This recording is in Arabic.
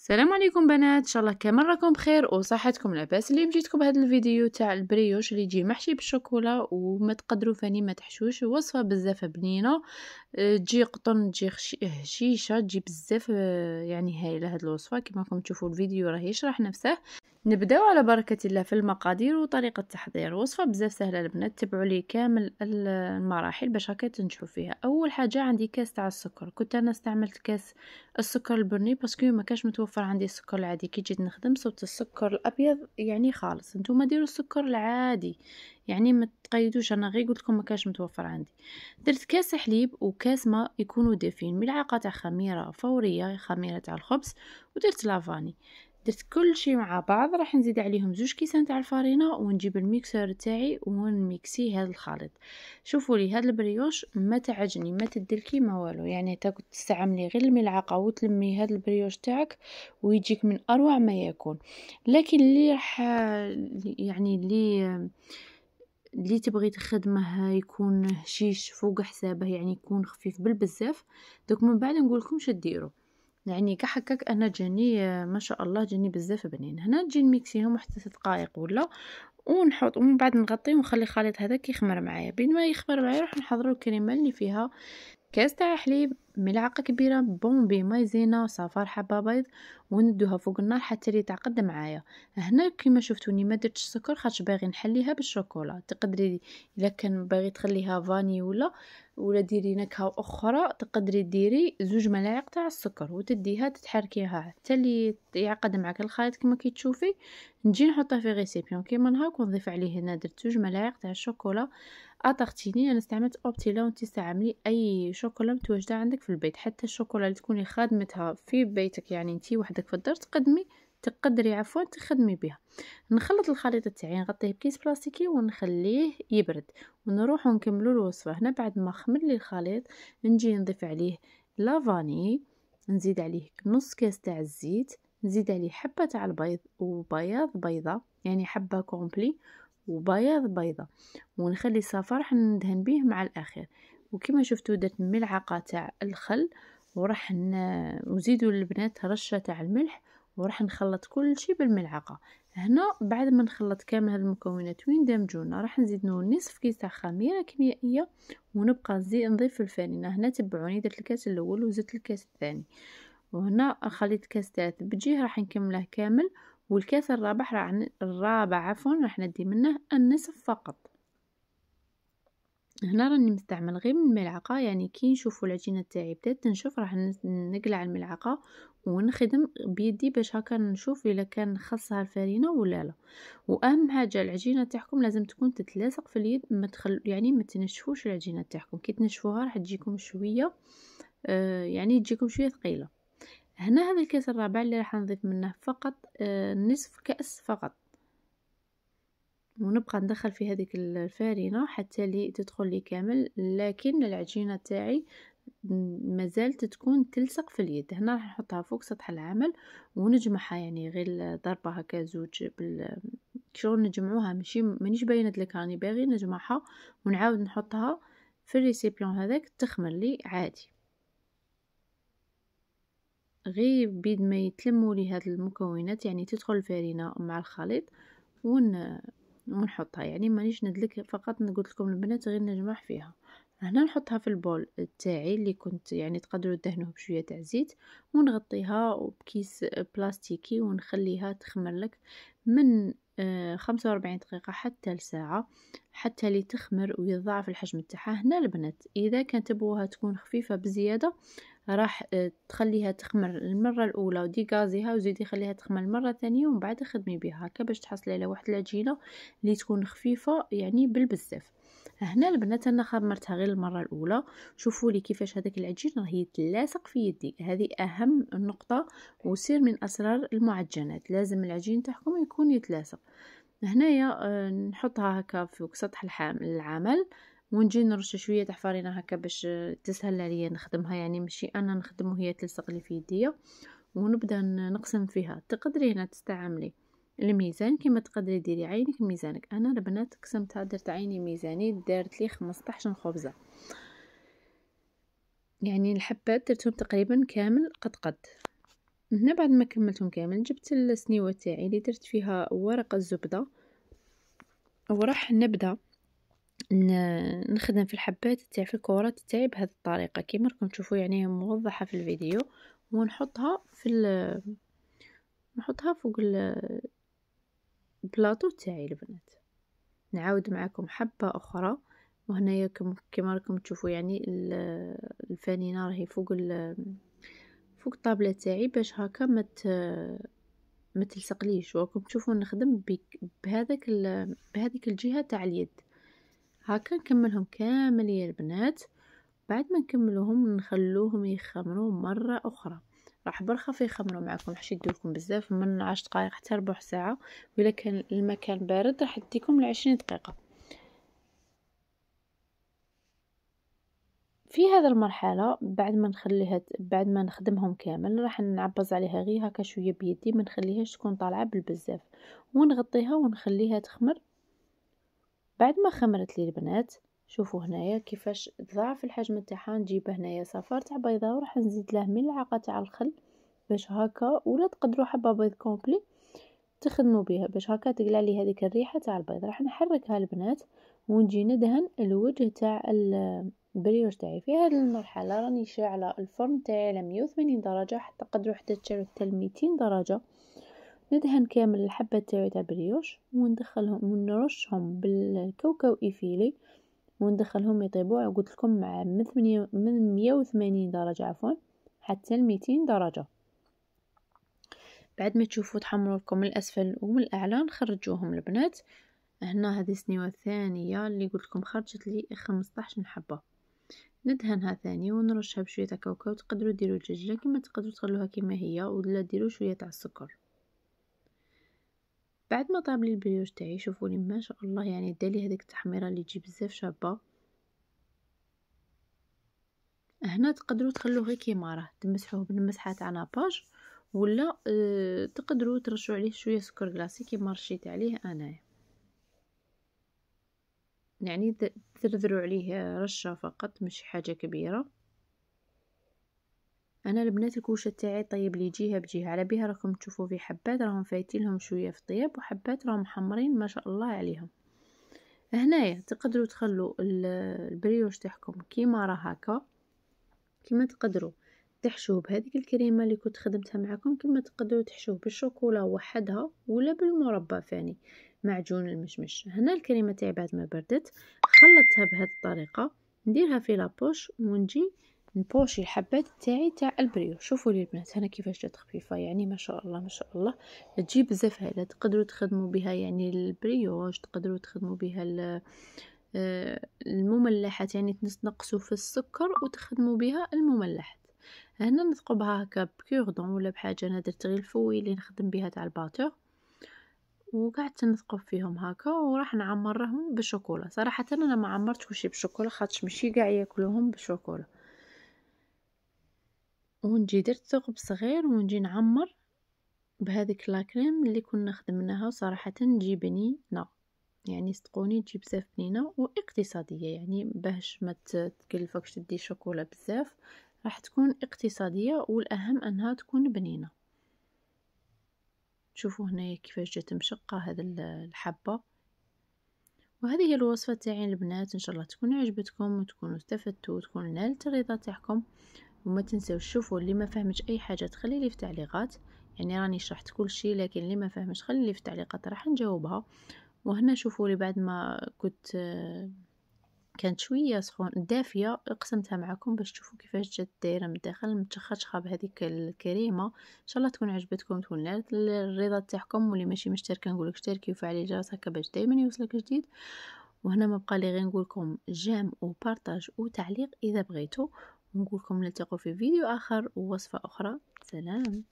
السلام عليكم بنات، ان شاء الله كامل راكم بخير وصحتكم لاباس. اليوم جيتكم بهذا الفيديو تاع البريوش اللي يجي محشي بالشوكولا وما تقدروا فاني ما تحشوش. وصفه بزاف بنينه، تجي قطن، تجي هشيشه، تجي بزاف يعني هايله. هذه الوصفه كما راكم تشوفوا الفيديو راه يشرح نفسه. نبداو على بركه الله في المقادير وطريقه التحضير. وصفه بزاف سهله البنات، تبعوا لي كامل المراحل باش هكا تنجحوا فيها. اول حاجه عندي كاس تاع السكر، كنت انا استعملت كاس السكر البني باسكو ما كاش متوفر عندي السكر العادي. كي جيت نخدم صوت السكر الابيض يعني خالص. نتوما ديروا السكر العادي يعني ما تقيدوش، انا غير قلت لكم ما كاش متوفر عندي. درت كاس حليب وكاس ماء يكونوا دافين، ملعقه تاع خميره فوريه، خميره تاع الخبز، ودرت لافاني. درت كل شيء مع بعض. راح نزيد عليهم 2 كيسان تاع الفرينه ونجيب الميكسور تاعي ونميكسي هذا الخليط. شوفوا لي هذا البريوش ما تعجني ما تدلكي ما والو، يعني تاكل تستعملي غير الملعقه وتلمي هذا البريوش تاعك ويجيك من اروع ما يكون. لكن اللي راح يعني اللي تبغي تخدمه يكون هشيش فوق حسابه، يعني يكون خفيف بالبزاف، دوك من بعد نقول لكم شو ديروا. يعني كحكاك انا جاني ما شاء الله جاني بزاف بنين. هنا نجي نميكسيهم حتى 6 دقائق ولا، ونحط ومن بعد نغطيه ونخلي الخليط هذاك يخمر معايا. بين ما يخمر معايا راح نحضروا الكريمه اللي فيها كاس تاع حليب، ملعقه كبيره بومبي مايزينا، صفار حبه بيض، وندوها فوق النار حتى لي تعقد معايا. هنا كيما شفتوني ما درتش السكر خاطش باغي نحليها بالشوكولا. تقدري الا كان باغي تخليها فاني ولا ديري نكهه اخرى، تقدري ديري 2 ملاعق تاع السكر وتديها تتحركيها حتى لي يعقد معاك الخليط كما كي تشوفي. نجي نحطها في ريسيبيون كيما نهاك ونضيف عليه. هنا درت 2 ملاعق تاع الشوكولا اتارتيني. انا استعملت اوبتيلا وانت استعملي اي شوكولا متواجده عندك في البيت، حتى الشوكولا اللي تكوني خادمتها في بيتك يعني انت وحدك في الدار تقدري تخدمي بها. نخلط الخليط تاعي، نغطيه بكيس بلاستيكي ونخليه يبرد ونروح نكملوا الوصفه. هنا بعد ما خمر لي الخليط نجي نضيف عليه لافاني، نزيد عليه نص كاس تاع الزيت، نزيد عليه حبه تاع البيض وبياض بيضه، يعني حبه كومبلي وبياض بيضه، ونخلي الصفار راح ندهن به مع الاخر. وكما شفتوا درت ملعقه تاع الخل، وراح وزيدوا البنات رشه تاع الملح، وراح نخلط كل شيء بالملعقه. هنا بعد ما نخلط كامل هاد المكونات ويندمجونا راح نزيد نصف كيس تاع خميره كيميائيه، ونبقى نضيف الفانيله. هنا تبعوني درت الكاس الاول وزدت الكاس الثاني، وهنا خليت كاس ثالث بجيه راح نكمله كامل. والكاس الرابع راح ندي منه النصف فقط. هنا راني مستعمل غير من الملعقه، يعني كي نشوفوا العجينه تاعي بدات تنشف راح نقلع الملعقه ونخدم بيدي باش هكا نشوف اذا كان خاصها الفرينه ولا لا. واهم حاجه العجينه تاعكم لازم تكون تتلاصق في اليد، يعني ما تنشفوش العجينه تاعكم. كي تنشفوها راح تجيكم شويه يعني تجيكم شويه ثقيله. هنا هذا الكاس الرابع اللي راح نضيف منه فقط نصف كاس فقط، ونبقى ندخل في هذيك الفارينة حتى لي تدخل لي كامل. لكن العجينة تاعي مازالت تكون تلصق في اليد. هنا راح نحطها فوق سطح العمل ونجمعها، يعني غير ضربة هكا زوج شغل نجمعوها، مانيش باينه لك راني باغي نجمعها، ونعاود نحطها في الريسيبيون هذاك تخمر لي عادي. غير بيد ما يتلموا لي هاد المكونات يعني تدخل الفارينة مع الخليط ونحطها، يعني مانيش ندلك فقط قلت لكم البنات غير نجمع فيها. هنا نحطها في البول تاعي اللي كنت يعني تقدروا تدهنوه بشويه تاع زيت، ونغطيها بكيس بلاستيكي ونخليها تخمر لك من 45 دقيقه حتى لساعه حتى لي تخمر ويضاعف الحجم تاعها. هنا البنات اذا كانت تبغوها تكون خفيفه بزياده راح تخليها تخمر المره الاولى ودي غازيها وزيدي خليها تخمر المره الثانيه ومن بعد خدمي بها هكا باش تحصلي على واحد العجينه اللي تكون خفيفه يعني بالبزاف. هنا البنات انا خمرتها غير المره الاولى. شوفوا لي كيفاش هذاك العجين راهي تلاصق في يدي، هذه اهم نقطه وسر من اسرار المعجنات، لازم العجين تاعكم يكون يتلاصق. هنايا نحطها هكا فوق سطح العمل، ونجي نرش شويه تاع فرينه هكا باش تسهل عليا نخدمها، يعني ماشي انا نخدم وهي تلصق لي في يديا. ونبدا نقسم فيها. تقدري هنا تستعملي الميزان كما تقدري ديري عينك ميزانك. انا البنات قسمتها درت عيني ميزاني دارت لي 15 خبزه، يعني الحبات درتهم تقريبا كامل قد هنا بعد ما كملتهم كامل جبت السنيوه تاعي اللي درت فيها ورق الزبده، وراح نبدا نخدم في الحبات تاعي في الكرات تاعي بهذه الطريقه كيما راكم تشوفوا يعني موضحه في الفيديو، ونحطها نحطها فوق البلاطو تاعي البنات. نعاود معكم حبه اخرى، وهنايا كما راكم تشوفوا يعني الفانينه راهي فوق الطابله تاعي باش هكا ما تلصقليش. وراكم تشوفوا نخدم بهذيك الجهه تاع اليد. هكا نكملهم كامل يا البنات. بعد ما نكملوهم نخلوهم يخمروا مره اخرى، راح برخف يخمروا معكم حش يدوكم بزاف من 10 دقائق حتى ربع ساعه، وإلا كان المكان بارد راح يديكم ل20 دقيقه. في هذا المرحله بعد ما نخدمهم كامل راح نعبز عليها غير هكا شويه بيدي، ما نخليهاش تكون طالعه بالبزاف، ونغطيها ونخليها تخمر. بعد ما خمرت لي البنات شوفوا هنايا كيفاش ضعف الحجم تاعها. نجيب هنايا صفار تاع بيضه وراح نزيد له ملعقه تاع الخل باش هكا، ولا تقدروا حبه بيض كومبلي تخدموا بها باش هكا تقلع لي هذيك الريحه تاع البيض. راح نحركها البنات ونجي ندهن الوجه تاع البريوش تاعي. في هذه المرحله راني شاعله الفرن تاعي على 180 درجه، حتى تقدروا حتى تشعلوا حتى 200 درجه. ندهن كامل الحبة تاعي تاع بريوش وندخلهم ونرشهم بالكاوكاو ايفيلي وندخلهم يطيبوا. قلت لكم مع من 180 درجة عفوا حتى 200 درجة. بعد ما تشوفوا تحمروا لكم من الاسفل ومن الاعلى نخرجوهم البنات. هنا هذه السنيوه الثانيه اللي قلت لكم خرجت لي 15 حبه. ندهنها ثاني ونرشها بشويه تاع كاوكاو. تقدروا ديروا الدجاجه كما تقدروا تخلوها كما هي، ولا ديروا شويه تاع السكر. بعد ما طاب لي البريوش تاعي شوفوا لي ما شاء الله يعني دالي هذيك التحميره اللي تجي بزاف شابه. هنا تقدروا تخلوه غير كيما راه، تمسحوه بالمسحه تاع ناباج، ولا تقدروا ترشوا عليه شويه سكر كلاصي كيما رشيت عليه انايا، يعني ترذروا عليه رشه فقط مش حاجه كبيره. انا البنات الكوشه تاعي طيب لي جهه بجهه، على بها راكم تشوفوا في حبات راهم فايتين لهم شويه في الطياب، وحبات راهم محمرين ما شاء الله عليهم. هنايا تقدروا تخلوا البريوش تاعكم كيما راه هكا، كيما تقدروا تحشوه بهذيك الكريمه اللي كنت خدمتها معكم، كيما تقدروا تحشوه بالشوكولا وحدها ولا بالمربى فاني معجون المشمش. هنا الكريمه تاعي بعد ما بردت خلطتها بهذه الطريقه، نديرها في لابوش ونجي نبوشي الحبات تاعي تاع البريو. شوفوا لي البنات هنا كيفاش جات خفيفه، يعني ما شاء الله ما شاء الله تجي بزاف هايله. تقدروا تخدموا بها يعني البريوش، تقدروا تخدموا بها المملحات، يعني تنقصوا في السكر وتخدموا بها المملحات. هنا نثقبها هكا بكوردون ولا بحاجه. انا درت غير الفوي اللي نخدم بها تاع الباتور، وقعدت نثقب فيهم هكا وراح نعمرهم بالشوكولا. صراحه انا ما عمرت وشي بالشوكولا خاطش ماشي كاع ياكلوهم بالشوكولا. ونجي درت ثقب صغير ونجي نعمر بهذيك لاكريم اللي كنا خدمناها. صراحه تجي بنينه، يعني صدقوني تجي بزاف بنينه واقتصاديه، يعني باش ما تكلفكش تدي شوكولا بزاف، راح تكون اقتصاديه والاهم انها تكون بنينه. شوفوا هنايا كيفاش جات مشقه هذا الحبه. وهذه هي الوصفه تاعي البنات، ان شاء الله تكون عجبتكم وتكونوا استفدتوا وتكون نالت الرضا تاعكم. وما تنسوا شوفوا اللي ما فهمش اي حاجه تخلي لي في التعليقات، يعني راني شرحت كل شيء، لكن اللي ما فهمش خلي لي في التعليقات راح نجاوبها. وهنا شوفوا لي بعد ما كانت شويه سخون دافيه قسمتها معكم باش تشوفوا كيفاش جات دايره من الداخل متشخشخه بهذيك الكريمه. ان شاء الله تكون عجبتكم تكون نالت الرضا تاعكم. واللي ماشي مشترك نقولك اشتركي وفعلي الجرس هكا باش دائما يوصلك جديد. وهنا ما بقى لي غير نقول لكم جيم وبارطاج وتعليق اذا بغيتوا، ونقول لكم نلتقوا في فيديو اخر ووصفه اخرى. سلام.